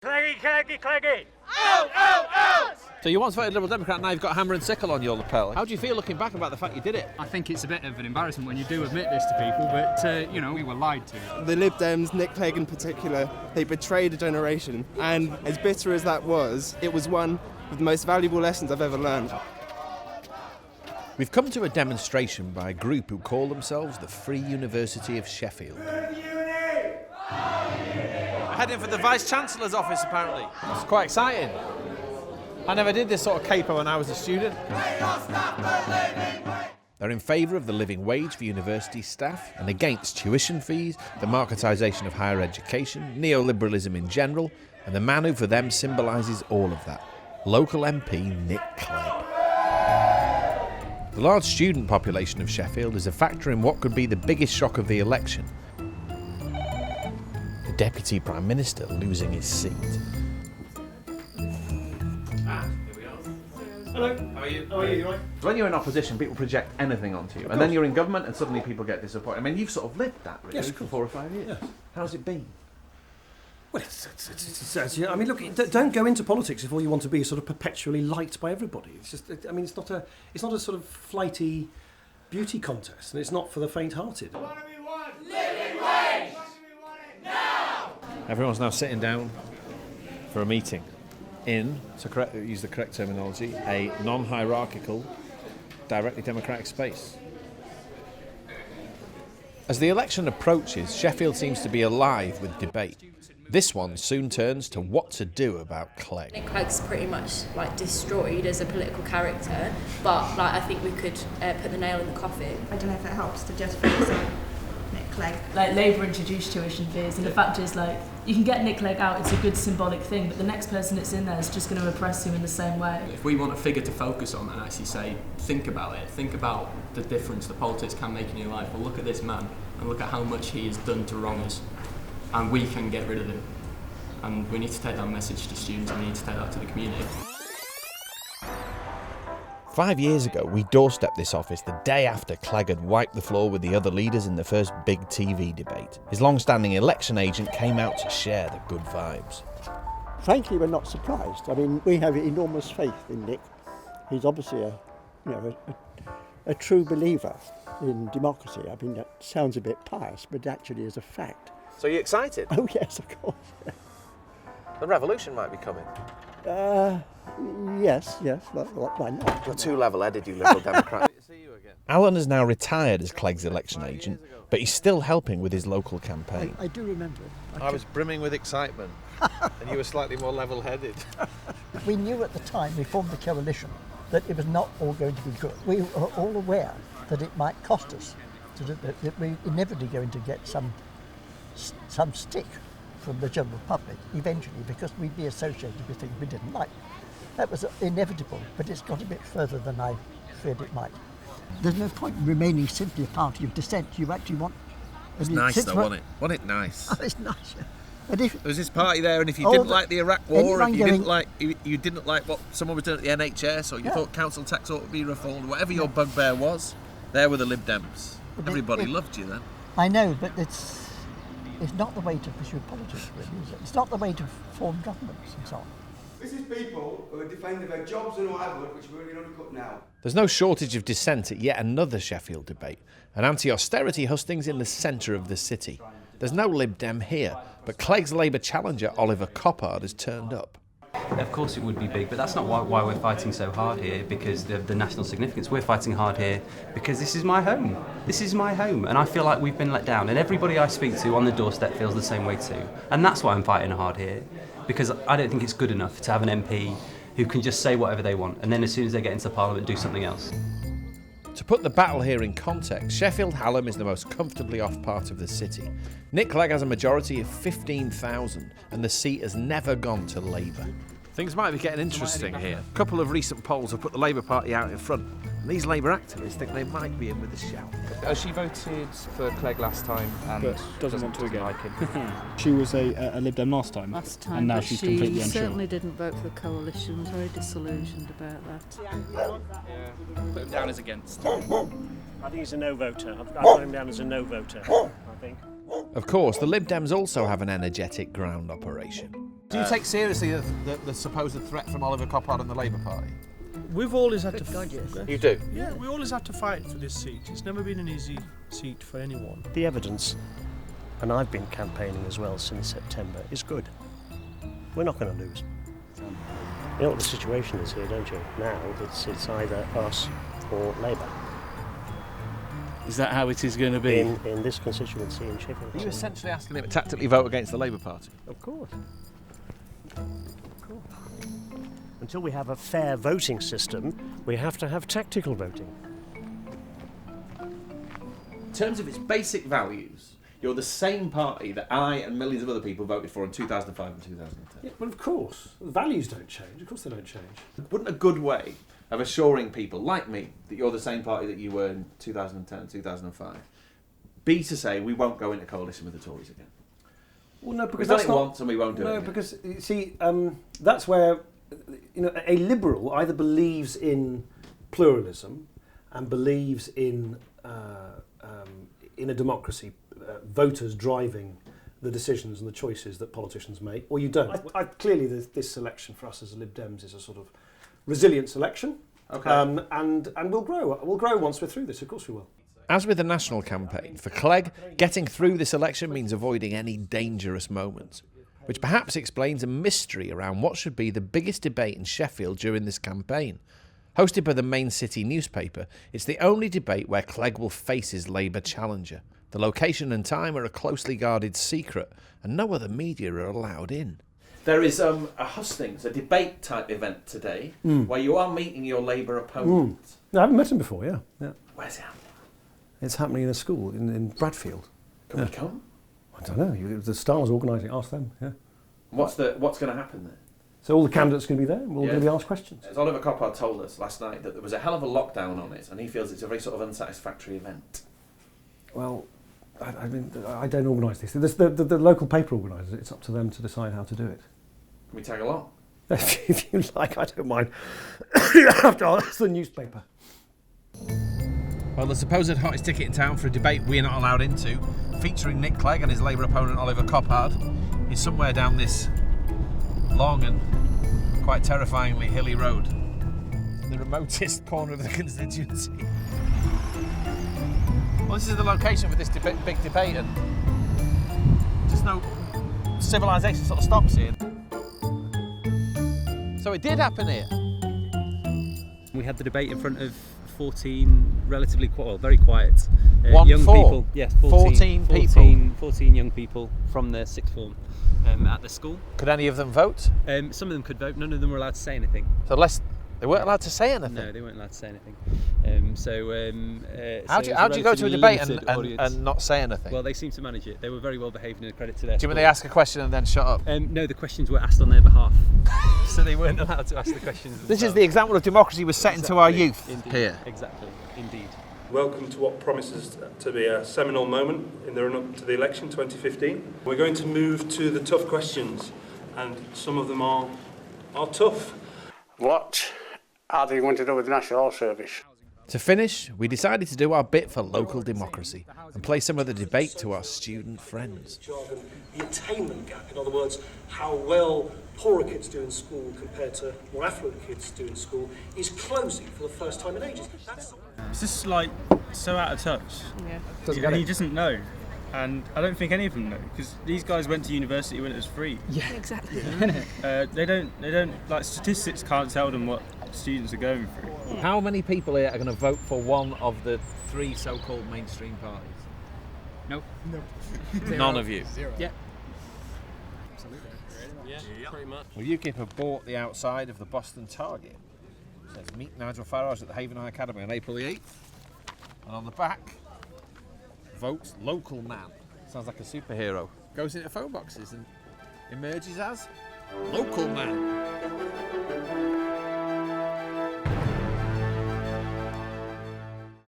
Cleggy, Cleggy, Cleggy! Out, out, out! So you once voted Liberal Democrat, now you've got hammer and sickle on your lapel. How do you feel looking back about the fact you did it? I think it's a bit of an embarrassment when you do admit this to people, but, we were lied to. The Lib Dems, Nick Clegg in particular, they betrayed a generation. And as bitter as that was, it was one of the most valuable lessons I've ever learned. We've come to a demonstration by a group who call themselves the Free University of Sheffield. Heading for the Vice-Chancellor's office, apparently. It's quite exciting. I never did this sort of caper when I was a student. They're in favour of the living wage for university staff and against tuition fees, the marketisation of higher education, neoliberalism in general, and the man who for them symbolises all of that, local MP Nick Clegg. The large student population of Sheffield is a factor in what could be the biggest shock of the election. The Deputy Prime Minister losing his seat. Hello. How are you? How are you? You all right? When you're in opposition, people project anything onto you, and then you're in government, and suddenly people get disappointed. I mean, you've sort of lived that, really, Yes, for 4 or 5 years. Yes. How's it been? Well, I mean, look, don't go into politics if all you want to be is sort of perpetually liked by everybody. It's just, I mean, it's not a sort of flighty beauty contest, and it's not for the faint-hearted. What do we want? Living wage! What do we want it now? Everyone's now sitting down for a meeting in, to use the correct terminology, a non-hierarchical, directly democratic space. As the election approaches, Sheffield seems to be alive with debate. This one soon turns to what to do about Clegg. Nick Clegg's pretty much destroyed as a political character, but I think we could put the nail in the coffin. I don't know if it helps to just focus on Nick Clegg. Labour introduced tuition fees, and the fact is, you can get Nick Clegg out, it's a good symbolic thing, but the next person that's in there is just going to oppress him in the same way. If we want a figure to focus on and actually say, think about it, think about the difference the politics can make in your life, well, look at this man, and look at how much he has done to wrong us, and we can get rid of him. And we need to take that message to students, and we need to take that to the community. 5 years ago, we doorstepped this office the day after Clegg had wiped the floor with the other leaders in the first big TV debate. His long-standing election agent came out to share the good vibes. Frankly, we're not surprised. I mean, we have enormous faith in Nick. He's obviously a true believer in democracy. I mean, that sounds a bit pious, but actually is a fact. So you're excited? Oh yes, of course. The revolution might be coming. Yes. Why not? You're too level-headed, you Liberal Democrat. Alan has now retired as Clegg's election agent, but he's still helping with his local campaign. I do remember it. I was brimming with excitement, and you were slightly more level-headed. We knew at the time we formed the coalition that it was not all going to be good. We were all aware that it might cost us, that we inevitably going to get some stick from the general public eventually, because we'd be associated with things we didn't like. That was inevitable, but it's got a bit further than I feared it might. There's no point in remaining simply a party of dissent. You actually want... It's nice though, wasn't it? Wasn't it nice? Oh, it's nice. And if, there was this party there, and if you didn't like the Iraq War, if you didn't like what someone was doing at the NHS, or you thought council tax ought to be reformed, whatever your bugbear was, there were the Lib Dems. Everybody loved you then. I know, but it's not the way to pursue politics, really, is it? It's not the way to form governments and so on. This is people who are defending their jobs and whatever, which we're going to cut now. There's no shortage of dissent at yet another Sheffield debate. An anti-austerity hustings in the centre of the city. There's no Lib Dem here, but Clegg's Labour challenger Oliver Coppard has turned up. Of course it would be big, but that's not why we're fighting so hard here, because of the national significance. We're fighting hard here because this is my home. This is my home, and I feel like we've been let down, and everybody I speak to on the doorstep feels the same way too. And that's why I'm fighting hard here, because I don't think it's good enough to have an MP who can just say whatever they want, and then as soon as they get into Parliament, do something else. To put the battle here in context, Sheffield Hallam is the most comfortably off part of the city. Nick Clegg has a majority of 15,000, and the seat has never gone to Labour. Things might be getting interesting here. A couple of recent polls have put the Labour Party out in front, and these Labour activists think they might be in with a shout. She voted for Clegg last time and doesn't want to again. Like him. She was a Lib Dem last time, and now she's completely unsure. She certainly didn't vote for the coalition. Was very disillusioned about that. Yeah, put him down as against. I think he's a no voter. I've got him down as a no voter, I think. Of course, the Lib Dems also have an energetic ground operation. Do you take seriously the supposed threat from Oliver Coppard and the Labour Party? We've always had to... You do? Yeah, we always have to fight for this seat. It's never been an easy seat for anyone. The evidence, and I've been campaigning as well since September, is good. We're not going to lose. You know what the situation is here, don't you? Now it's either us or Labour. Is that how it is going to be? In this constituency in Sheffield. Are you essentially asking him to tactically vote against the Labour Party? Of course. Until we have a fair voting system, we have to have tactical voting. In terms of its basic values, you're the same party that I and millions of other people voted for in 2005 and 2010. Yeah, well, of course. The values don't change. Of course they don't change. Wouldn't a good way of assuring people like me that you're the same party that you were in 2010 and 2005 be to say we won't go into coalition with the Tories again? Well, no, because we've done that's it not, once and we won't do it again. No, because, you see, that's where a liberal either believes in pluralism and believes in a democracy, voters driving the decisions and the choices that politicians make, or you don't. Clearly, this election for us as Lib Dems is a sort of resilience election, and we'll grow. We'll grow once we're through this. Of course, we will. As with the national campaign, for Clegg, getting through this election means avoiding any dangerous moments, which perhaps explains a mystery around what should be the biggest debate in Sheffield during this campaign. Hosted by the main city newspaper, it's the only debate where Clegg will face his Labour challenger. The location and time are a closely guarded secret, and no other media are allowed in. There is a hustings, a debate type event today, where you are meeting your Labour opponent. No, I haven't met him before, yeah. Where's it happening? It's happening in a school in Bradfield. Can we come? I don't know. The Star's organising. Ask them. Yeah. What's going to happen there? So all the candidates are going to be there. We're all going to be asked questions. As Oliver Coppard told us last night, that there was a hell of a lockdown on it, and he feels it's a very sort of unsatisfactory event. Well, I mean, I don't organise these things. The local paper organises it. It's up to them to decide how to do it. Can we tag along? If you like, I don't mind. After all, that's the newspaper. Well, the supposed hottest ticket in town for a debate we're not allowed into, featuring Nick Clegg and his Labour opponent Oliver Coppard, is somewhere down this long and quite terrifyingly hilly road, the remotest corner of the constituency. Well, this is the location for this big debate, and just no civilization sort of stops here. So it did happen here. We had the debate in front of 14 relatively very quiet young 4. people. Yes, 14 young people from the sixth form at the school. Could any of them vote? Some of them could vote. None of them were allowed to say anything. So they weren't allowed to say anything? No, they weren't allowed to say anything. How do you go to a debate and not say anything? Well, they seemed to manage it. They were very well behaved, and a credit to their Do you mean they ask a question and then shut up? No, the questions were asked on their behalf. So they weren't allowed to ask the questions themselves. This is the example of democracy we're setting to our youth here. Exactly, indeed. Welcome to what promises to be a seminal moment in the run-up to the election 2015. We're going to move to the tough questions, and some of them are tough. What are they going to do with the National Health Service? To finish, we decided to do our bit for local democracy and play some of the debate to our student friends. The attainment gap, in other words, how well poorer kids do in school compared to more affluent kids do in school, is closing for the first time in ages. It's just like so out of touch. Yeah. He doesn't know. And I don't think any of them know, because these guys went to university when it was free. Yeah, exactly. They don't like, statistics can't tell them what students are going through. How many people here are going to vote for one of the 3 so-called mainstream parties? Nope. None of you? Zero. Yeah. Absolutely. Yeah, pretty much. Well, UKIP have bought the outside of the Boston Target. It says meet Nigel Farage at the Haven High Academy on April the 8th. And on the back, vote local man. Sounds like a superhero. Goes into phone boxes and emerges as local man.